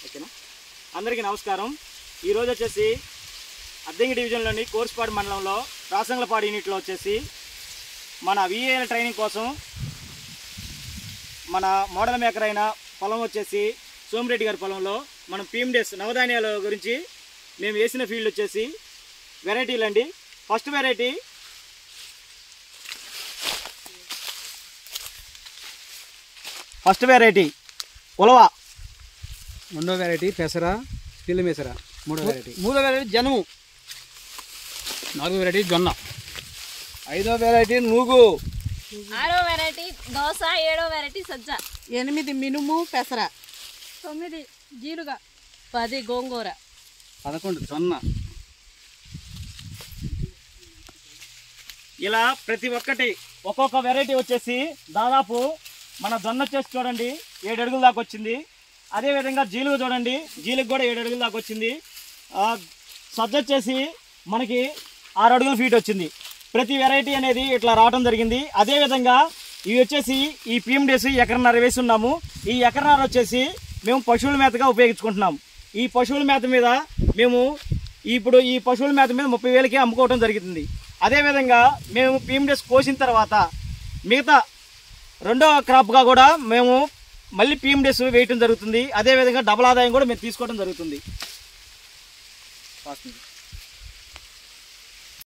ఓకేనా. అందరికీ నమస్కారం. ఈరోజు వచ్చేసి అద్దంకి డివిజన్లోని కోర్సుపాడు మండలంలో రాసంగలపాడు యూనిట్లో వచ్చేసి మన విఏఎల్ ట్రైనింగ్ కోసం మన మోడల్ మేకర్ అయిన పొలం వచ్చేసి సోమిరెడ్డి గారి పొలంలో మనం PMDS నవధాన్యాల గురించి మేము వేసిన ఫీల్డ్ వచ్చేసి వెరైటీలు అండి. ఫస్ట్ వెరైటీ ఉలవ, రెండో వెరైటీ పెసర, పిల్లి మెసర, మూడో వెరైటీ జనుము, నాలుగో వెరైటీ జొన్న, ఐదో వెరైటీ నూగు, ఆరో వెరైటీ దోస, ఏడో వెరైటీ సజ్జ, 8 మినుము పెసర, 9 జీలుగా, 10 గోంగూర, 11 జొన్న. ఇలా ప్రతి ఒక్కటి ఒక్కొక్క వెరైటీ వచ్చేసి దాదాపు మన జొన్న వచ్చేసి చూడండి 7 అడుగుల దాకా వచ్చింది. అదేవిధంగా జీలుగు చూడండి, జీలుగు కూడా 7 అడుగుల దాకా వచ్చింది. సజ్జ వచ్చేసి మనకి 6 అడుగుల ఫీట్ వచ్చింది. ప్రతి వెరైటీ అనేది ఇట్లా రావడం జరిగింది. అదేవిధంగా ఇవి వచ్చేసి ఈ PMDS ఎకరన్నర వేసి ఉన్నాము. ఈ ఎకరన్నర వచ్చేసి మేము పశువుల మేతగా ఉపయోగించుకుంటున్నాం. ఈ పశువుల మేత మీద మేము ఇప్పుడు ఈ పశువుల మేత మీద 30,000కి అమ్ముకోవడం జరుగుతుంది. అదేవిధంగా మేము PMDS కోసిన తర్వాత మిగతా రెండో క్రాప్గా కూడా మేము మళ్ళీ PMDS వేయటం జరుగుతుంది. అదేవిధంగా డబుల్ ఆదాయం కూడా మేము తీసుకోవడం జరుగుతుంది.